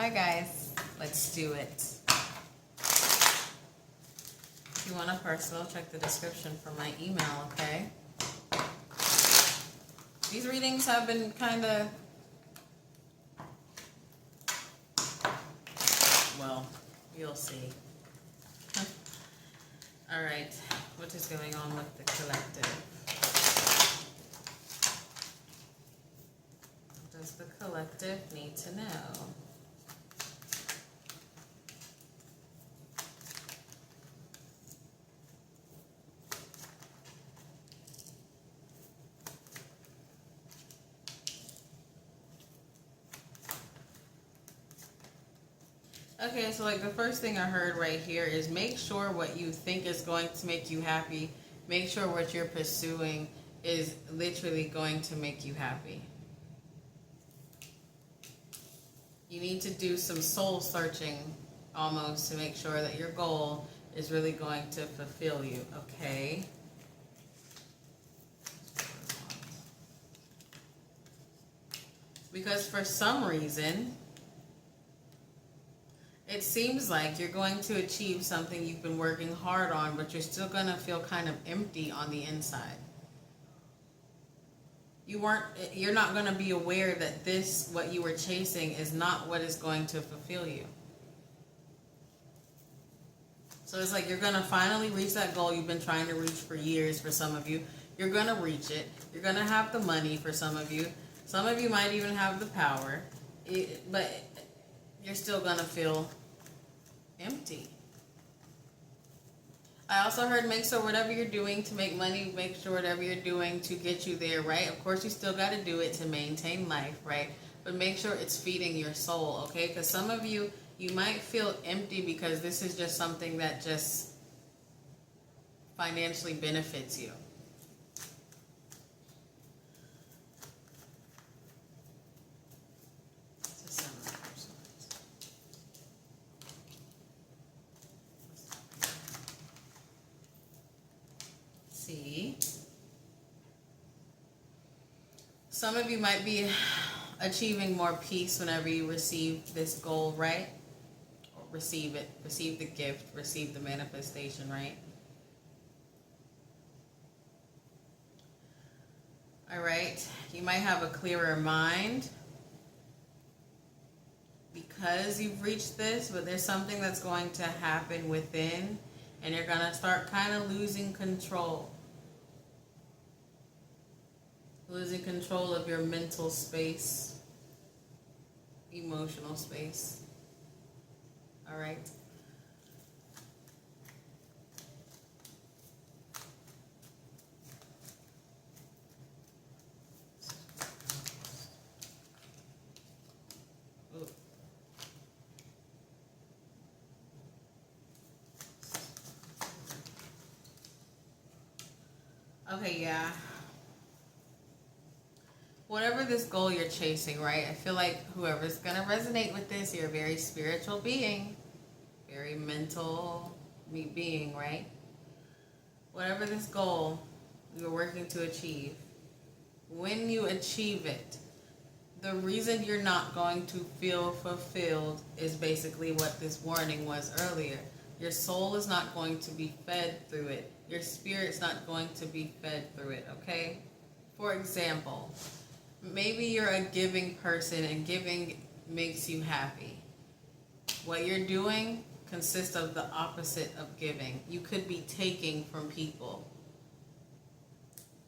Hi guys, let's do it. If you want a personal, check the description for my email, okay? These readings have been kind of, well, you'll see. All right, what is going on with the collective? What does the collective need to know? Okay, so like the first thing I heard right here is make sure what you think is going to make you happy. Make sure what you're pursuing is literally going to make you happy. You need to do some soul searching almost to make sure that your goal is really going to fulfill you, okay? Because for some reason, it seems like you're going to achieve something you've been working hard on, but you're still going to feel kind of empty on the inside. You're not going to be aware that what you were chasing is not what is going to fulfill you. So it's like you're going to finally reach that goal you've been trying to reach for years for some of you. You're going to reach it. You're going to have the money for some of you. Some of you might even have the power. But you're still going to feel empty. I also heard make sure whatever you're doing to make money, make sure whatever you're doing to get you there, right? Of course, you still got to do it to maintain life, right? But make sure it's feeding your soul, okay? Because some of you, you might feel empty because this is just something that just financially benefits you. Some of you might be achieving more peace whenever you receive this goal, right? Or receive it, receive the gift, receive the manifestation, right? All right, you might have a clearer mind because you've reached this, but there's something that's going to happen within and you're going to start kind of losing control. Losing control of your mental space, emotional space. All right. Ooh. Okay, yeah. Whatever this goal you're chasing, right? I feel like whoever's going to resonate with this, you're a very spiritual being, very mental being, right? Whatever this goal you're working to achieve, when you achieve it, the reason you're not going to feel fulfilled is basically what this warning was earlier. Your soul is not going to be fed through it. Your spirit's not going to be fed through it, okay? For example, maybe you're a giving person and giving makes you happy. What you're doing consists of the opposite of giving. You could be taking from people.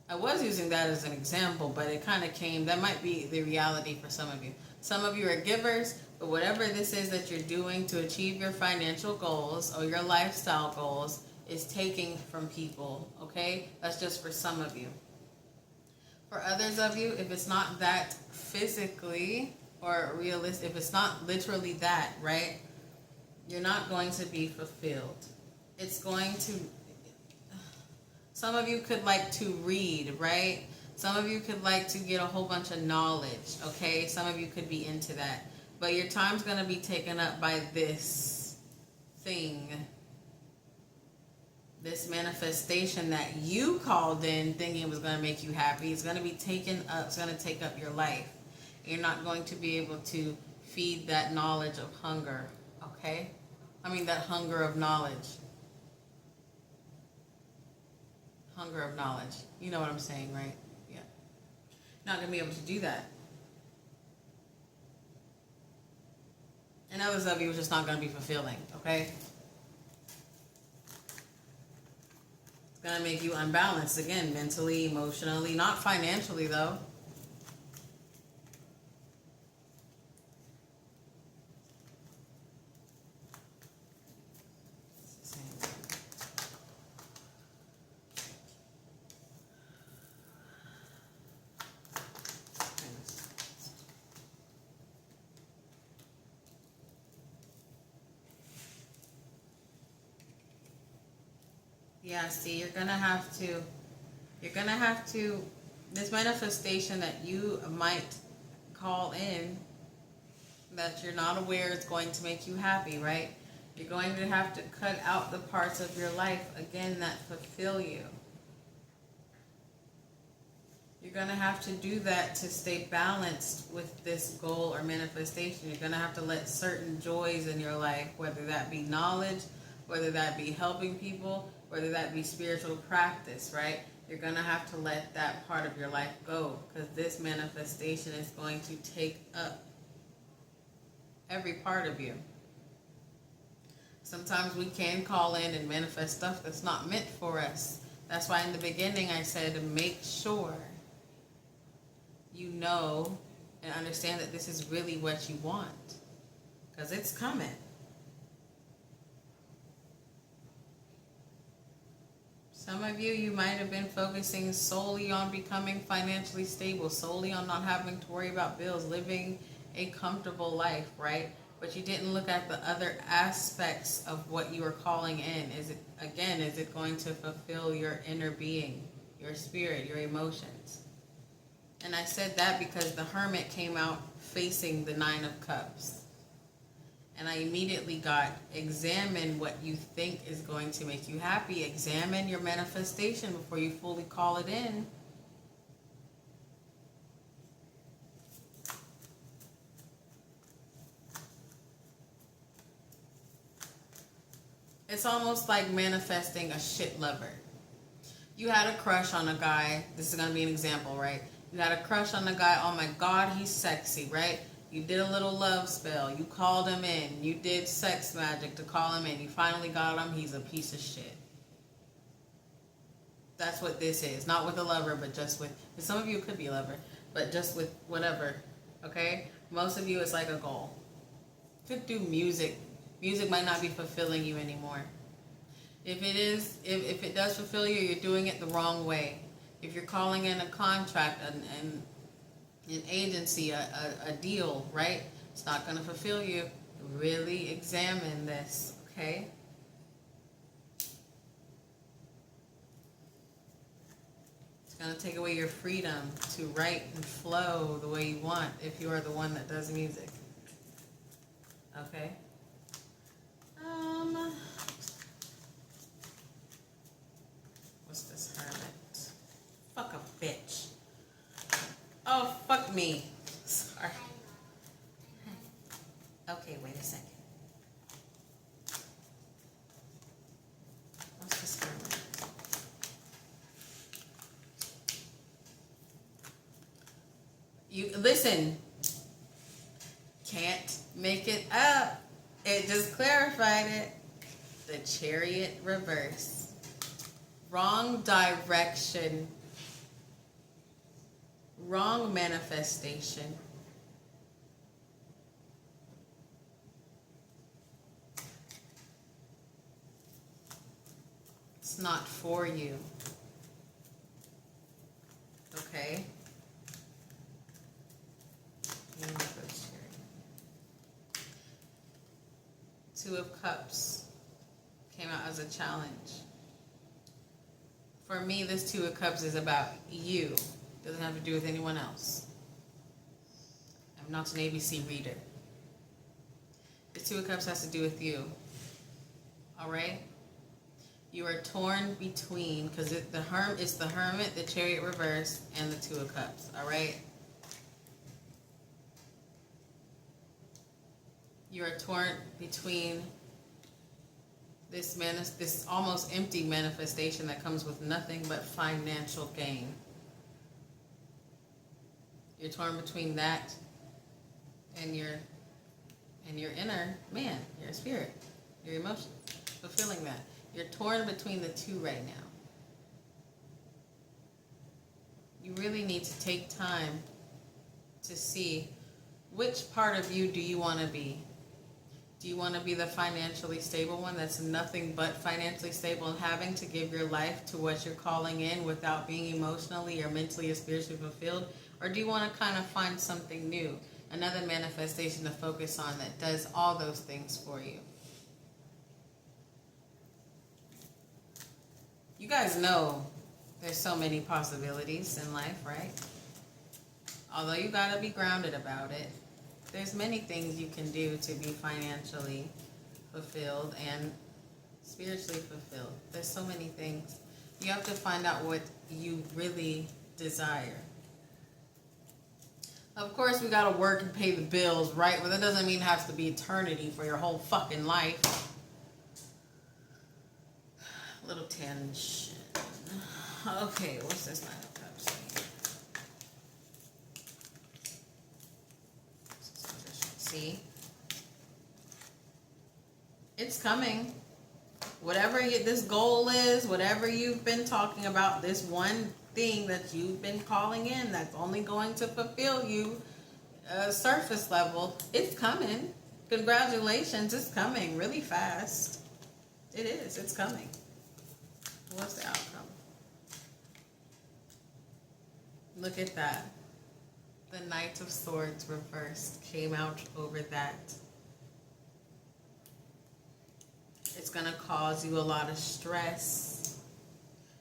I was using that as an example, but it kind of that might be the reality for some of you. Some of you are givers, but whatever this is that you're doing to achieve your financial goals or your lifestyle goals is taking from people, okay? That's just for some of you. For others of you, if it's not that physically or realistic, if it's not literally that, right, you're not going to be fulfilled. It's going to, some of you could like to read, right? Some of you could like to get a whole bunch of knowledge, okay? Some of you could be into that. But your time's going to be taken up by this thing, this manifestation that you called in thinking it was going to make you happy. It's going to be taken up. It's going to take up your life. You're not going to be able to feed that knowledge of hunger, okay? I mean, that hunger of knowledge. Hunger of knowledge. You know what I'm saying, right? Yeah. Not going to be able to do that. And others of you are just not going to be fulfilling, okay? It's going to make you unbalanced, again, mentally, emotionally, not financially, though. Yeah, see, you're gonna have to, this manifestation that you might call in that you're not aware is going to make you happy, right? You're going to have to cut out the parts of your life, again, that fulfill you. You're going to have to do that to stay balanced with this goal or manifestation. You're going to have to let certain joys in your life, whether that be knowledge, whether that be helping people, whether that be spiritual practice, right? You're going to have to let that part of your life go, because this manifestation is going to take up every part of you. Sometimes we can call in and manifest stuff that's not meant for us. That's why in the beginning I said, make sure you know and understand that this is really what you want, because it's coming. Some of you might have been focusing solely on becoming financially stable, solely on not having to worry about bills, living a comfortable life, right? But you didn't look at the other aspects of what you are calling in. Is it going to fulfill your inner being, your spirit, your emotions? And I said that because the Hermit came out facing the Nine of Cups. And I immediately got, examine what you think is going to make you happy. Examine your manifestation before you fully call it in. It's almost like manifesting a shit lover. You had a crush on a guy. This is going to be an example, right? You had a crush on a guy. Oh my God, he's sexy, right? You did a little love spell. You called him in. You did sex magic to call him in. You finally got him. He's a piece of shit. That's what this is. Not with a lover, but just with... Some of you could be a lover, but just with whatever. Okay? Most of you, it's like a goal. Could do music. Music might not be fulfilling you anymore. If it is, if it does fulfill you, you're doing it the wrong way. If you're calling in a contract, an agency, a deal, right? It's not going to fulfill you. Really examine this, okay? It's going to take away your freedom to write and flow the way you want if you are the one that does music. Okay? What's this Hermit? Fuck a bitch. Oh, fuck me. Sorry. Okay, wait a second. What's this Hermit? You listen. Can't make it up. It just clarified it. The Chariot reverse. Wrong direction. Wrong manifestation. It's not for you. Okay? Two of Cups came out as a challenge. For me, this Two of Cups is about you. Doesn't have to do with anyone else. I'm not an ABC reader. The Two of Cups has to do with you. Alright? You are torn between, because it's the Hermit, the Chariot reverse, and the Two of Cups. Alright? You are torn between this almost empty manifestation that comes with nothing but financial gain. You're torn between that and your inner man, your spirit, your emotions, fulfilling that. You're torn between the two right now. You really need to take time to see which part of you do you want to be. Do you want to be the financially stable one that's nothing but financially stable and having to give your life to what you're calling in without being emotionally or mentally or spiritually fulfilled? Or do you want to kind of find something new, another manifestation to focus on that does all those things for you? You guys know there's so many possibilities in life, right? Although you got to be grounded about it. There's many things you can do to be financially fulfilled and spiritually fulfilled. There's so many things. You have to find out what you really desire. Of course, we gotta work and pay the bills, right? But that doesn't mean it has to be eternity for your whole fucking life. A little tension. Okay, what's this Nine of Cups? See? It's coming. Whatever this goal is, whatever you've been talking about, this one thing that you've been calling in that's only going to fulfill you surface level, it's coming. Congratulations, it's coming really fast. It is, it's coming. What's the outcome? Look at that. The Knight of Swords reversed came out over that. It's going to cause you a lot of stress.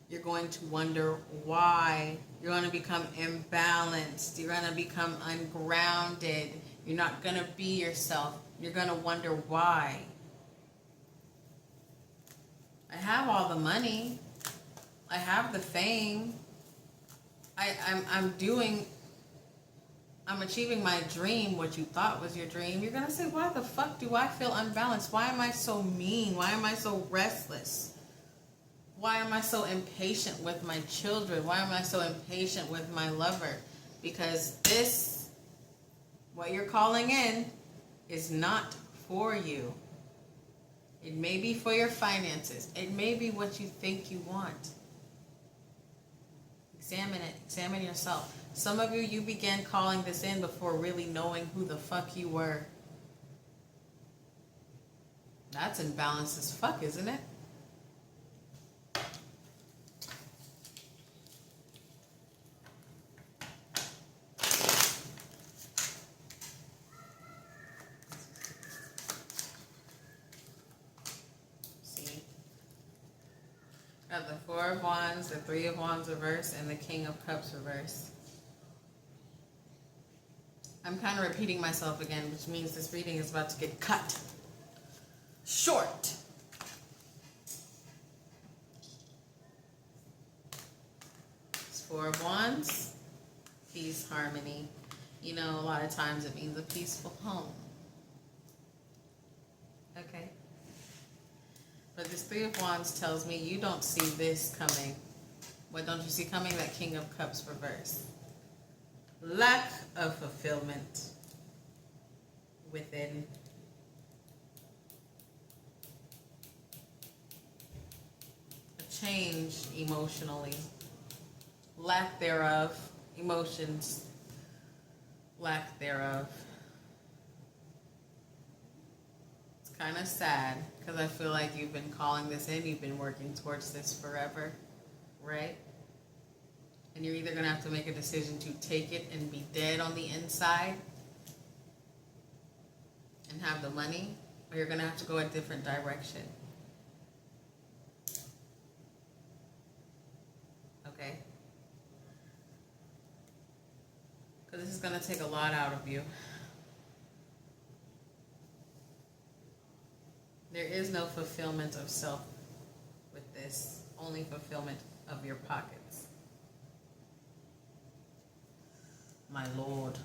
You're going to wonder why. You're going to become imbalanced. You're going to become ungrounded. You're not going to be yourself. You're going to wonder why. I have all the money. I have the fame. I'm achieving my dream, what you thought was your dream. You're going to say, why the fuck do I feel unbalanced? Why am I so mean? Why am I so restless? Why am I so impatient with my children? Why am I so impatient with my lover? Because this, what you're calling in, is not for you. It may be for your finances. It may be what you think you want. Examine it. Examine yourself. Some of you began calling this in before really knowing who the fuck you were. That's imbalanced as fuck, isn't it? See? Got the Four of Wands, the Three of Wands reverse, and the King of Cups reverse. I'm kind of repeating myself again, which means this reading is about to get cut short. It's Four of Wands, peace, harmony. You know, a lot of times it means a peaceful home. Okay? But this Three of Wands tells me you don't see this coming. What don't you see coming? That King of Cups reverse. Lack of fulfillment within. A change emotionally. Lack thereof. Emotions. Lack thereof. It's kind of sad because I feel like you've been calling this in. You've been working towards this forever, right? And you're either going to have to make a decision to take it and be dead on the inside and have the money, or you're going to have to go a different direction. Okay? Because this is going to take a lot out of you. There is no fulfillment of self with this, only fulfillment of your pockets. My Lord.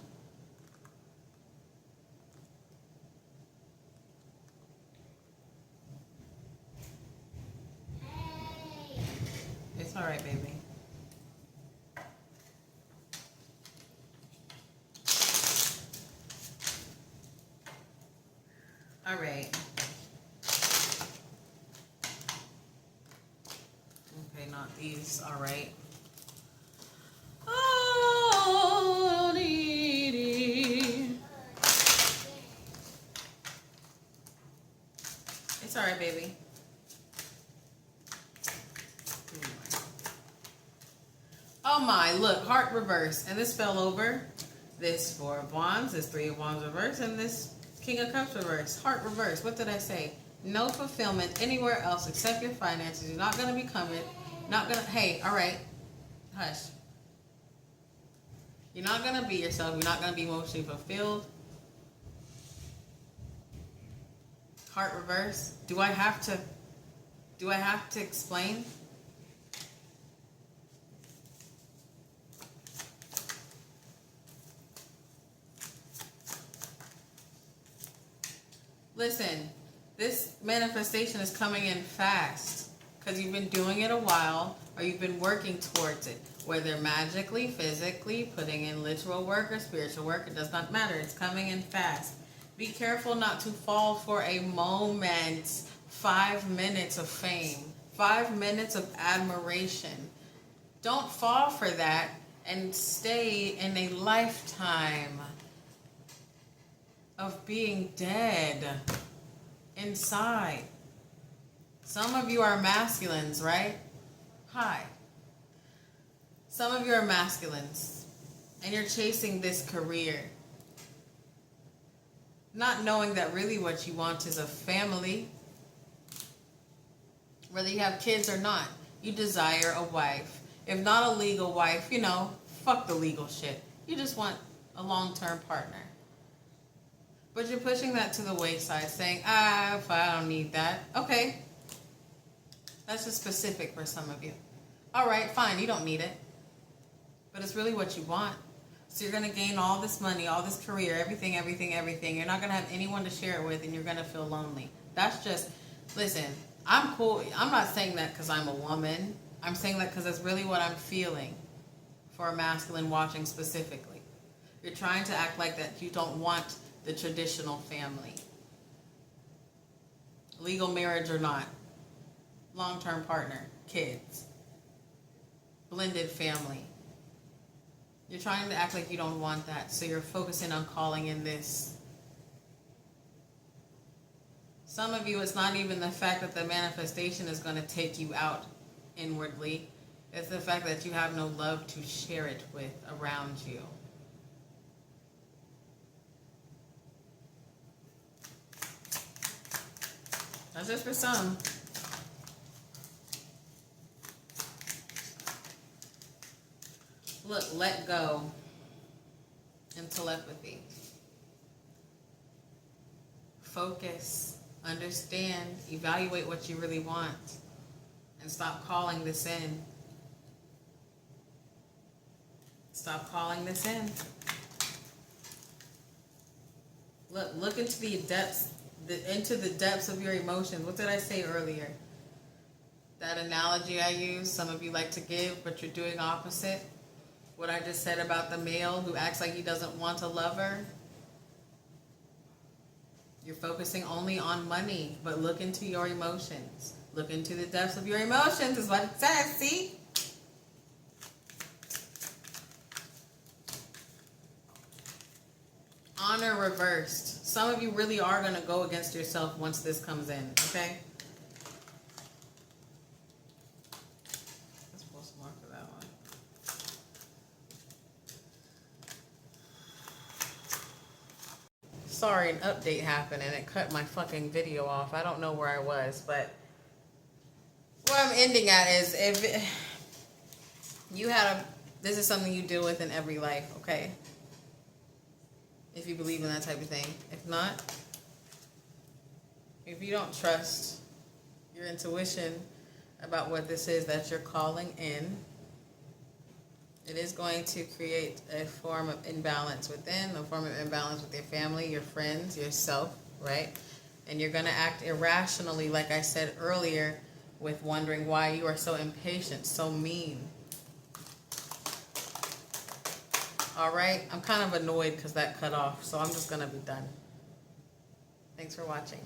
right, baby. All right. Okay, not these. All right. Oh, it's all right, baby. Oh my, look, heart reverse. And this fell over. This 4 of Wands, this 3 of Wands reverse, and this King of Cups reverse. Heart reverse. What did I say? No fulfillment anywhere else except your finances. You're not going to be coming. Not going to, hey, all right. Hush. You're not going to be yourself. You're not going to be emotionally fulfilled. Heart reverse. Do I have to explain? Listen, this manifestation is coming in fast because you've been doing it a while or you've been working towards it. Whether magically, physically, putting in literal work or spiritual work, it does not matter. It's coming in fast. Be careful not to fall for a moment, 5 minutes of fame, 5 minutes of admiration. Don't fall for that and stay in a lifetime of being dead inside. Some of you are masculines, right? Hi. Some of you are masculines and you're chasing this career, not knowing that really what you want is a family. Whether you have kids or not, you desire a wife. If not a legal wife, you know, fuck the legal shit. You just want a long-term partner. But you're pushing that to the wayside, saying, if I don't need that. Okay. That's just specific for some of you. All right, fine, you don't need it. But it's really what you want. So you're going to gain all this money, all this career, everything. You're not going to have anyone to share it with, and you're going to feel lonely. That's just, listen, I'm cool. I'm not saying that because I'm a woman. I'm saying that because that's really what I'm feeling for a masculine watching specifically. You're trying to act like that you don't want the traditional family. Legal marriage or not. Long-term partner. Kids. Blended family. You're trying to act like you don't want that. So you're focusing on calling in this. Some of you, it's not even the fact that the manifestation is going to take you out inwardly. It's the fact that you have no love to share it with around you. That's just for some. Look, let go and telepathy. Focus, understand, evaluate what you really want, and stop calling this in. Stop calling this in. Look into the depths of your emotions. What did I say earlier? That analogy I used, some of you like to give, but you're doing opposite. What I just said about the male who acts like he doesn't want a lover. You're focusing only on money, but look into your emotions. Look into the depths of your emotions is what it says, see? Honor reversed. Some of you really are going to go against yourself once this comes in, okay? Let's pull some more for that one. Sorry, an update happened and it cut my fucking video off. I don't know where I was, but what I'm ending at is if you had this is something you deal with in every life, okay? If you believe in that type of thing. If not, if you don't trust your intuition about what this is that you're calling in, it is going to create a form of imbalance within, a form of imbalance with your family, your friends, yourself, right? And you're going to act irrationally, like I said earlier, with wondering why you are so impatient, so mean. All right, I'm kind of annoyed because that cut off, so I'm just going to be done. Thanks for watching.